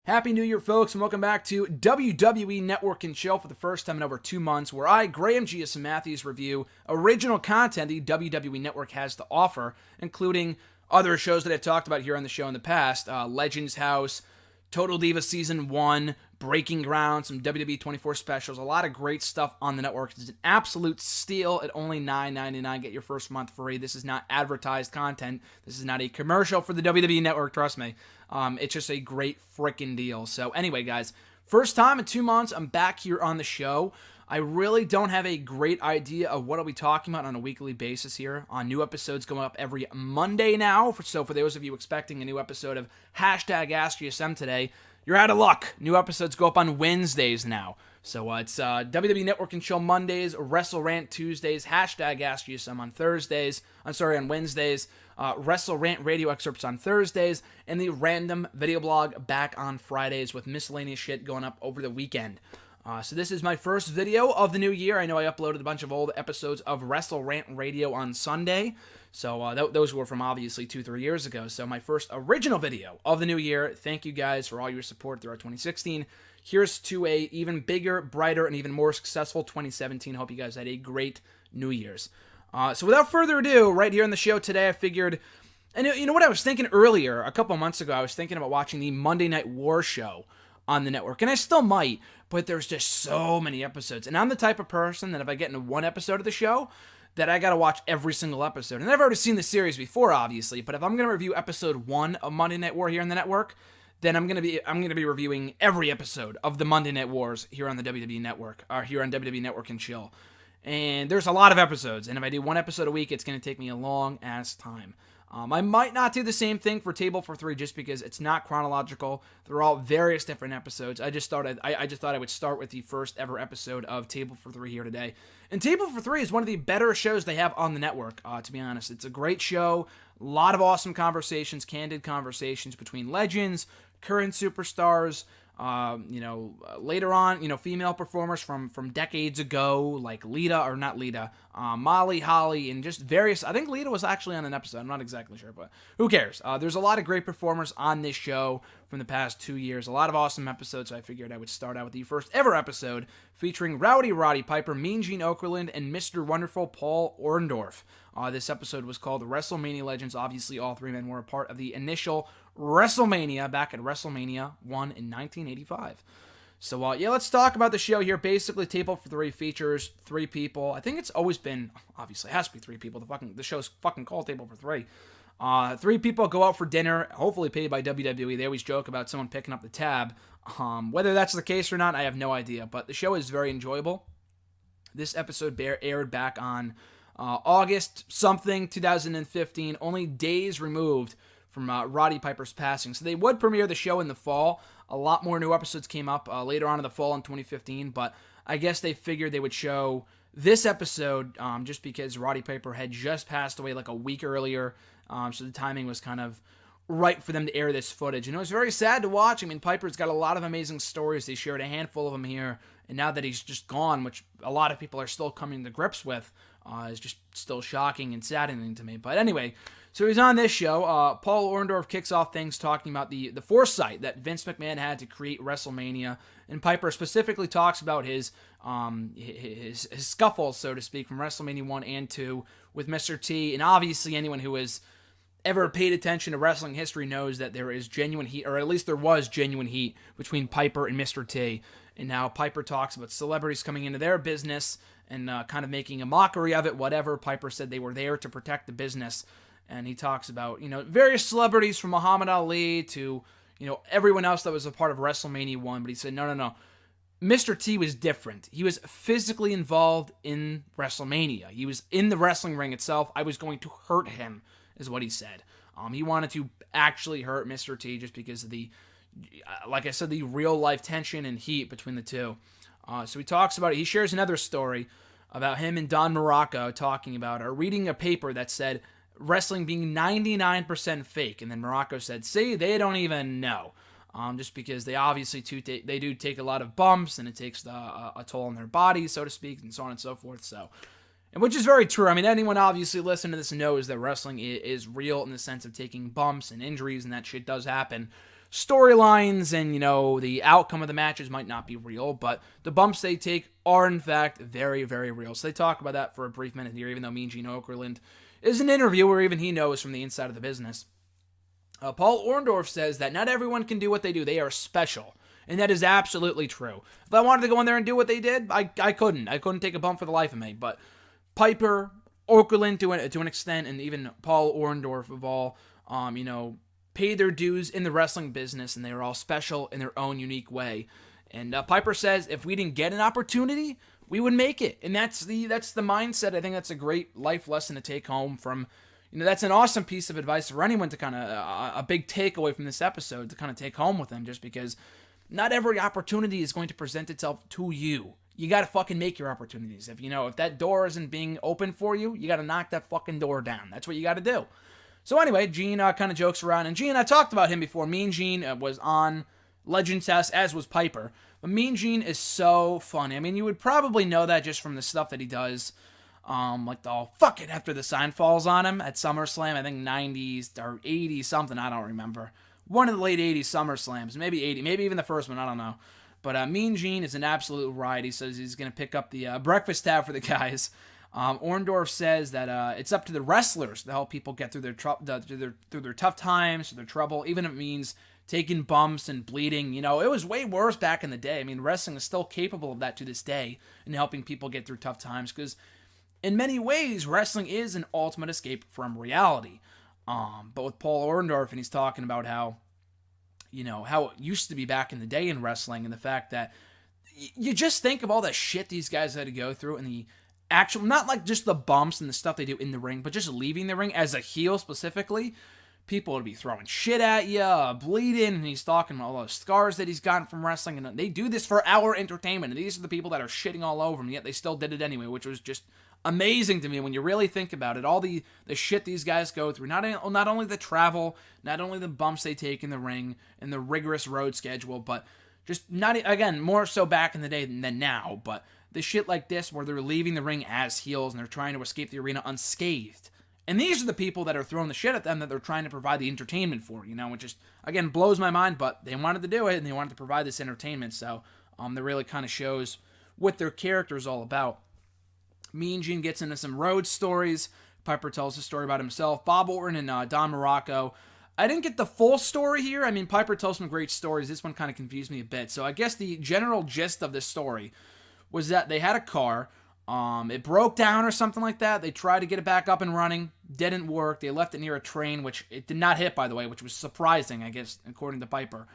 Happy New Year, folks, and welcome back to WWE Network and Chill for the first time in over 2 months, where I, Graham G.S. Matthews, review original content the WWE Network has to offer, including other shows that I've talked about here on the show in the past, Legends House, Total Divas Season 1, Breaking Ground, some WWE 24 specials, a lot of great stuff on the network. It's an absolute steal at only $9.99. Get your first month free. This is not advertised content. This is not a commercial for the WWE Network, trust me. It's just a great freaking deal. So anyway, guys, first time in 2 months, I'm back here on the show. I really don't have a great idea of what I'll be talking about on a weekly basis here. New episodes going up every Monday now. So for those of you expecting a new episode of #AskGSM today, you're out of luck. New episodes go up on Wednesdays now. So it's WWE Network and Chill Mondays, Wrestle Rant Tuesdays, #AskGSM on Wednesdays, Wrestle Rant radio excerpts on Thursdays, and the random video blog back on Fridays with miscellaneous shit going up over the weekend. So this is my first video of the new year. I know I uploaded a bunch of old episodes of Wrestle Rant Radio on Sunday. So those were from obviously 2-3 years ago. So my first original video of the new year. Thank you guys for all your support throughout 2016. Here's to a even bigger, brighter, and even more successful 2017. Hope you guys had a great New Year's. So without further ado, right here on the show today, I figured, and you know what I was thinking earlier, a couple months ago, I was thinking about watching the Monday Night War show on the network, and I still might, but there's just so many episodes, and I'm the type of person that if I get into one episode of the show, that I gotta watch every single episode, and I've already seen the series before, obviously, but if I'm gonna review episode 1 of Monday Night War here on the network, then I'm gonna be reviewing every episode of the Monday Night Wars here on the WWE Network, or here on WWE Network and Chill, and there's a lot of episodes, and if I do one episode a week, it's gonna take me a long ass time. I might not do the same thing for Table for 3 just because it's not chronological. They're all various different episodes. I just thought I would start with the first ever episode of Table for 3 here today. And Table for 3 is one of the better shows they have on the network, to be honest. It's a great show. A lot of awesome conversations, candid conversations between legends, current superstars, later on, female performers from decades ago, like Molly, Holly, and just various, I think Lita was actually on an episode, I'm not exactly sure, but who cares? There's a lot of great performers on this show from the past 2 years, a lot of awesome episodes, so I figured I would start out with the first ever episode featuring Rowdy Roddy Piper, Mean Gene Okerlund, and Mr. Wonderful Paul Orndorff. This episode was called WrestleMania Legends. Obviously, all three men were a part of the initial WrestleMania back at WrestleMania 1 in 1985. So, let's talk about the show here. Basically, Table for 3 features 3 people. I think it's always been, obviously, it has to be 3 people. The show's fucking called Table for 3. 3 people go out for dinner, hopefully paid by WWE. They always joke about someone picking up the tab. Whether that's the case or not, I have no idea. But the show is very enjoyable. This episode aired back on August 2015, only days removed from Roddy Piper's passing. So they would premiere the show in the fall. A lot more new episodes came up later on in the fall in 2015, but I guess they figured they would show this episode just because Roddy Piper had just passed away like a week earlier, so the timing was kind of right for them to air this footage. And it was very sad to watch. I mean, Piper's got a lot of amazing stories. They shared a handful of them here, and now that he's just gone, which a lot of people are still coming to grips with, is just still shocking and saddening to me. But anyway, so he's on this show. Paul Orndorff kicks off things talking about the foresight that Vince McMahon had to create WrestleMania, and Piper specifically talks about his scuffles, so to speak, from WrestleMania 1 and 2 with Mr. T, and obviously anyone who has ever paid attention to wrestling history knows that there is genuine heat, or at least there was genuine heat between Piper and Mr. T, and now Piper talks about celebrities coming into their business and kind of making a mockery of it, whatever. Piper said they were there to protect the business, and he talks about, various celebrities from Muhammad Ali to, everyone else that was a part of WrestleMania 1, but he said, no. Mr. T was different. He was physically involved in WrestleMania. He was in the wrestling ring itself. I was going to hurt him, is what he said. He wanted to actually hurt Mr. T just because of the, like I said, the real-life tension and heat between the two. So he talks about it. He shares another story about him and Don Morocco talking about, or reading a paper that said wrestling being 99% fake. And then Morocco said, see, they don't even know. Just because they obviously they do take a lot of bumps, and it takes a toll on their bodies, so to speak, and so on and so forth. So, and which is very true. I mean, anyone obviously listening to this knows that wrestling is real in the sense of taking bumps and injuries, and that shit does happen. storylines and, the outcome of the matches might not be real, but the bumps they take are, in fact, very, very real. So they talk about that for a brief minute here, even though Mean Gene Okerlund is an interviewer, even he knows from the inside of the business. Paul Orndorff says that not everyone can do what they do. They are special. And that is absolutely true. If I wanted to go in there and do what they did, I couldn't. I couldn't take a bump for the life of me. But Piper, Okerlund to an extent, and even Paul Orndorff of all, paid their dues in the wrestling business, and they were all special in their own unique way. And Piper says if we didn't get an opportunity, we would make it. And that's the mindset. I think that's a great life lesson to take home from. That's an awesome piece of advice for anyone to kind of, a big takeaway from this episode to kind of take home with them, just because not every opportunity is going to present itself to you. You got to fucking make your opportunities. If that door isn't being open for you, you got to knock that fucking door down. That's what you got to do. So anyway, Gene kind of jokes around, and Gene, I talked about him before. Mean Gene was on Legends House, as was Piper. But Mean Gene is so funny. I mean, you would probably know that just from the stuff that he does. Like the fuck it after the sign falls on him at SummerSlam, I think 90s or 80s something, I don't remember. One of the late 80s SummerSlams, maybe 80, maybe even the first one, I don't know. But Mean Gene is an absolute riot. He says he's going to pick up the breakfast tab for the guys. Orndorff says that it's up to the wrestlers to help people get through their tough times, their trouble, even if it means taking bumps and bleeding. It was way worse back in the day. I mean, wrestling is still capable of that to this day in helping people get through tough times, because in many ways, wrestling is an ultimate escape from reality. But with Paul Orndorff, and he's talking about how it used to be back in the day in wrestling, and the fact that you just think of all the shit these guys had to go through, and the actual, not like just the bumps and the stuff they do in the ring, but just leaving the ring as a heel specifically. People would be throwing shit at you, bleeding, and he's talking about all those scars that he's gotten from wrestling, and they do this for our entertainment, and these are the people that are shitting all over him, yet they still did it anyway, which was just amazing to me when you really think about it. All the shit these guys go through, not only the travel, not only the bumps they take in the ring, and the rigorous road schedule, but just more so back in the day than now, but the shit like this where they're leaving the ring as heels and they're trying to escape the arena unscathed. And these are the people that are throwing the shit at them that they're trying to provide the entertainment for, which just, again, blows my mind, but they wanted to do it, and they wanted to provide this entertainment, so that really kind of shows what their character is all about. Mean Gene gets into some road stories. Piper tells a story about himself. Bob Orton and Don Morocco. I didn't get the full story here. I mean, Piper tells some great stories. This one kind of confused me a bit. So I guess the general gist of this story was that they had a car. It broke down or something like that. They tried to get it back up and running. Didn't work. They left it near a train, which it did not hit, by the way, which was surprising, I guess, according to Piper.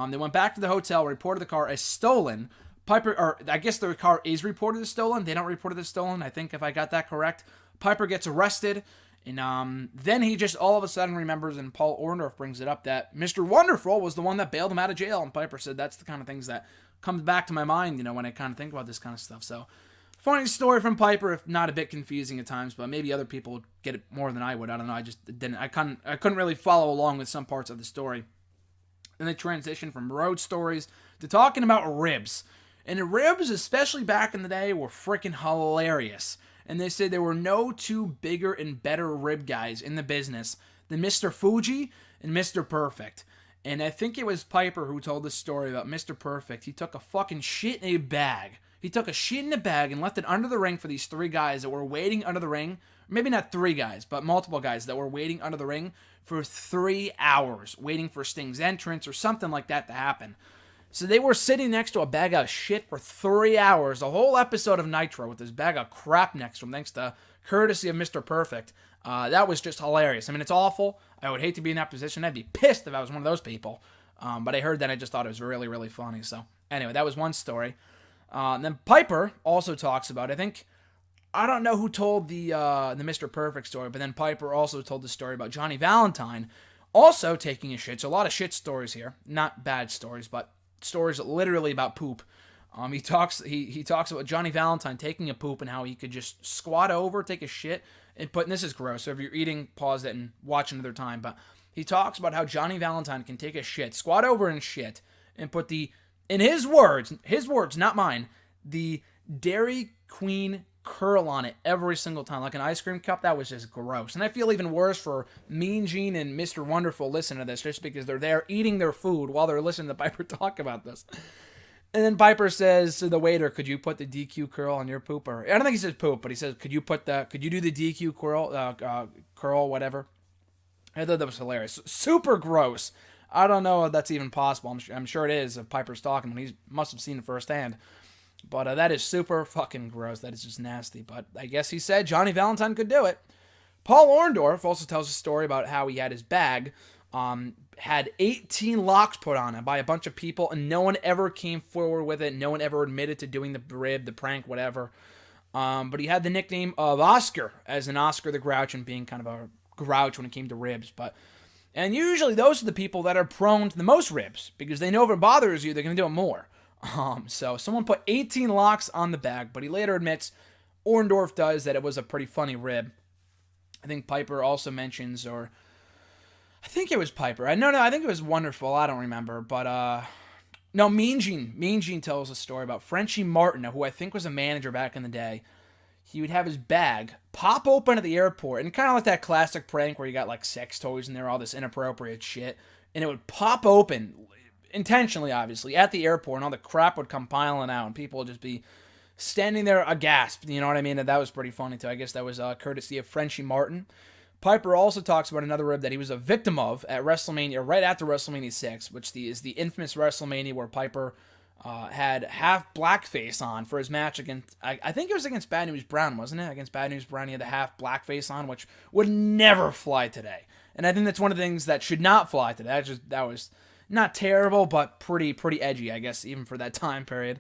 They went back to the hotel, reported the car as stolen. I guess the car is reported as stolen. They don't report it as stolen, I think, if I got that correct. Piper gets arrested, and then he just all of a sudden remembers, and Paul Orndorff brings it up, that Mr. Wonderful was the one that bailed him out of jail, and Piper said that's the kind of things that comes back to my mind, when I kind of think about this kind of stuff. So, funny story from Piper, if not a bit confusing at times, but maybe other people would get it more than I would. I don't know, I couldn't really follow along with some parts of the story. Then they transition from road stories to talking about ribs. And ribs, especially back in the day, were freaking hilarious. And they said there were no two bigger and better rib guys in the business than Mr. Fuji and Mr. Perfect. And I think it was Piper who told this story about Mr. Perfect. He took a fucking shit in a bag. He took a shit in a bag and left it under the ring for these three guys that were waiting under the ring. Maybe not three guys, but multiple guys that were waiting under the ring for 3 hours, waiting for Sting's entrance or something like that to happen. So they were sitting next to a bag of shit for 3 hours, a whole episode of Nitro with this bag of crap next to him, thanks to courtesy of Mr. Perfect. That was just hilarious. I mean, it's awful. I would hate to be in that position. I'd be pissed if I was one of those people. But I heard that, I just thought it was really, really funny. So anyway, that was one story. And then Piper also talks about, I don't know who told the Mr. Perfect story, but then Piper also told the story about Johnny Valentine also taking a shit. So a lot of shit stories here. Not bad stories, but stories literally about poop. He talks about Johnny Valentine taking a poop and how he could just squat over, take a shit, and this is gross, so if you're eating, pause it and watch another time, but he talks about how Johnny Valentine can take a shit, squat over and shit, and put in his words, not mine, the Dairy Queen curl on it every single time, like an ice cream cup. That was just gross. And I feel even worse for Mean Gene and Mr. Wonderful listening to this, just because they're there eating their food while they're listening to Piper talk about this. And then Piper says to the waiter, "Could you put the DQ curl on your poop?" Or I don't think he says poop, but he says, "Could you do the DQ curl, whatever?" I thought that was hilarious. Super gross. I don't know if that's even possible. I'm sure it is if Piper's talking, when he must have seen it firsthand. But that is super fucking gross. That is just nasty. But I guess he said Johnny Valentine could do it. Paul Orndorff also tells a story about how he had his bag, had 18 locks put on it by a bunch of people, and no one ever came forward with it. No one ever admitted to doing the rib, the prank, whatever. But he had the nickname of Oscar, as in Oscar the Grouch, and being kind of a grouch when it came to ribs. And usually those are the people that are prone to the most ribs, because they know if it bothers you, they're going to do it more. So someone put 18 locks on the bag, but he later admits, Orndorff does, that it was a pretty funny rib. I think Piper also mentions, or I think it was Piper. I think it was Wonderful. I don't remember. But, no, Mean Gene tells a story about Frenchie Martin, who I think was a manager back in the day. He would have his bag pop open at the airport, and kind of like that classic prank where you got like sex toys in there, all this inappropriate shit, and it would pop open, intentionally obviously, at the airport, and all the crap would come piling out, and people would just be standing there aghast, you know what I mean? And that was pretty funny too. I guess that was courtesy of Frenchie Martin. Piper also talks about another rib that he was a victim of at WrestleMania, right after WrestleMania 6, which is the infamous WrestleMania where Piper had half blackface on for his match against, I think it was against Bad News Brown, wasn't it? Against Bad News Brown, he had the half blackface on, which would never fly today. And I think that's one of the things that should not fly today. That was not terrible, but pretty edgy, I guess, even for that time period.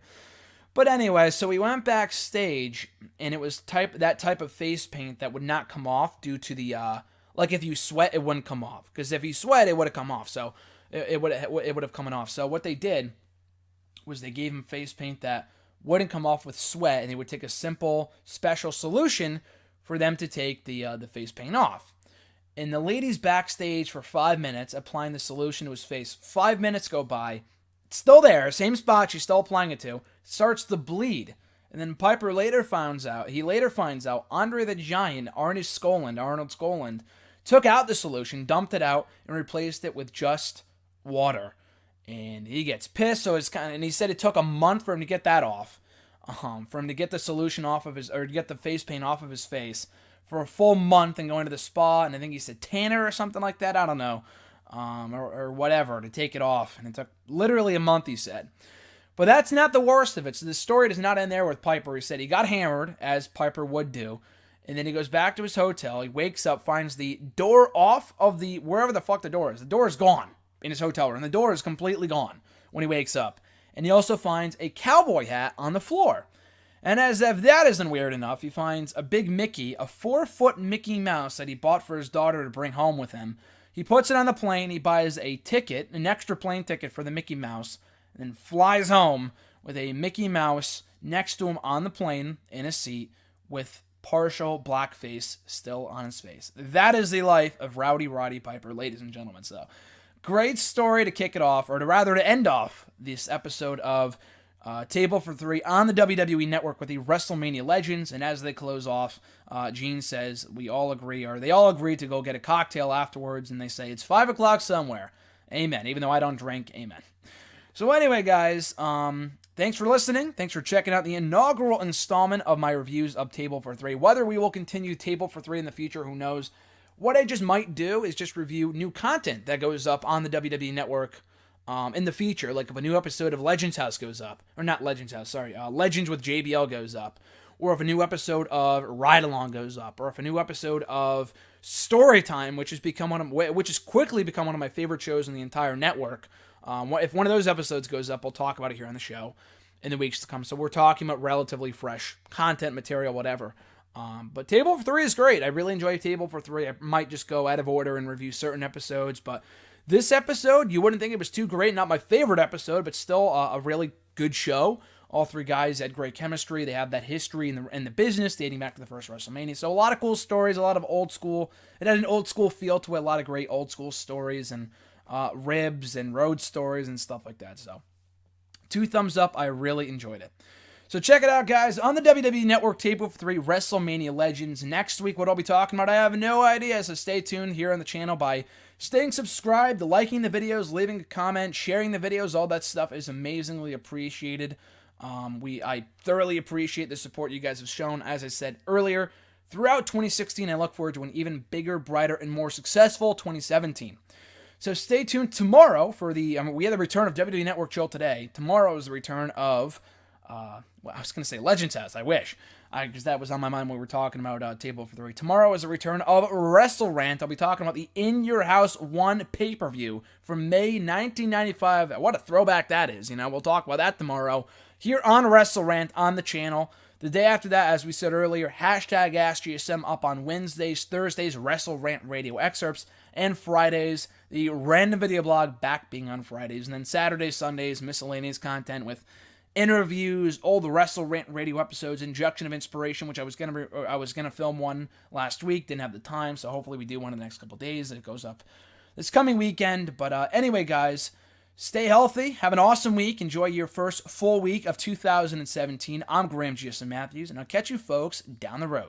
But anyway, so we went backstage, and it was that type of face paint that would not come off due to the, like if you sweat, it wouldn't come off. Because if you sweat, it would have come off. So it would have come off. So what they did was they gave him face paint that wouldn't come off with sweat, and they would take a simple special solution for them to take the face paint off. And the lady's backstage for 5 minutes applying the solution to his face. 5 minutes go by. It's still there, same spot she's still applying it to. Starts to bleed. And then Piper later finds out Andre the Giant, Arnold Skoland, took out the solution, dumped it out, and replaced it with just water. And he gets pissed, and he said it took a month for him to get that off. For him to get the solution off of to get the face paint off of his face for a full month, and going to the spa, and I think he said tanner or something like that, I don't know. Or whatever, to take it off. And it took literally a month, he said. But that's not the worst of it. So the story does not end there with Piper. He said he got hammered, as Piper would do. And then he goes back to his hotel. He wakes up, finds the door off of wherever the fuck the door is. The door is gone in his hotel room. The door is completely gone when he wakes up. And he also finds a cowboy hat on the floor. And as if that isn't weird enough, he finds a big Mickey, a 4-foot Mickey Mouse that he bought for his daughter to bring home with him. He puts it on the plane, he buys a ticket, an extra plane ticket for the Mickey Mouse, and then flies home with a Mickey Mouse next to him on the plane in a seat with partial blackface still on his face. That is the life of Rowdy Roddy Piper, ladies and gentlemen. So, great story to kick it off, or to end off this episode of Table for Three on the WWE Network with the WrestleMania Legends. And as they close off, Gene says they all agree to go get a cocktail afterwards, and they say it's 5 o'clock somewhere. Amen. Even though I don't drink, amen. So anyway, guys, thanks for listening. Thanks for checking out the inaugural installment of my reviews of Table for Three. Whether we will continue Table for Three in the future, who knows? What I just might do is just review new content that goes up on the WWE Network in the future. Like if a new episode of Legends House goes up, or not Legends House, sorry, Legends with JBL goes up, or if a new episode of Ride Along goes up, or if a new episode of Storytime, which has quickly become one of my favorite shows in the entire network. If one of those episodes goes up, we'll talk about it here on the show in the weeks to come. So we're talking about relatively fresh content, material, whatever. But Table for Three is great. I really enjoy Table for Three. I might just go out of order and review certain episodes, but this episode, you wouldn't think it was too great. Not my favorite episode, but still a really good show. All three guys had great chemistry. They have that history in the business dating back to the first WrestleMania. So a lot of cool stories, a lot of old school. It had an old school feel to it. A lot of great old school stories and ribs and road stories and stuff like that. So 2 thumbs up. I really enjoyed it. So check it out, guys, on the WWE Network Takeover 3 WrestleMania Legends. Next week, what I'll be talking about, I have no idea, so stay tuned here on the channel by staying subscribed, liking the videos, leaving a comment, sharing the videos. All that stuff is amazingly appreciated. I thoroughly appreciate the support you guys have shown, as I said earlier, throughout 2016. I look forward to an even bigger, brighter, and more successful 2017. So stay tuned tomorrow for we had the return of WWE Network Chill today. Tomorrow is the return of, I was going to say Legends House, I wish, because that was on my mind when we were talking about Table for 3. Tomorrow is the return of Wrestle Rant. I'll be talking about the In Your House 1 pay-per-view from May 1995. What a throwback that is, we'll talk about that tomorrow here on Wrestle Rant on the channel. The day after that, as we said earlier, hashtag AskGSM up on Wednesdays, Thursdays, Wrestle Rant radio excerpts, and Fridays, the random video blog back being on Fridays, and then Saturdays, Sundays, miscellaneous content with interviews, all the Wrestle Rant radio episodes, injection of inspiration, which I was gonna film one last week, didn't have the time, so hopefully we do one in the next couple days. It goes up this coming weekend. But anyway, guys, stay healthy, have an awesome week, enjoy your first full week of 2017. I'm Graham GSM Matthews, and I'll catch you folks down the road.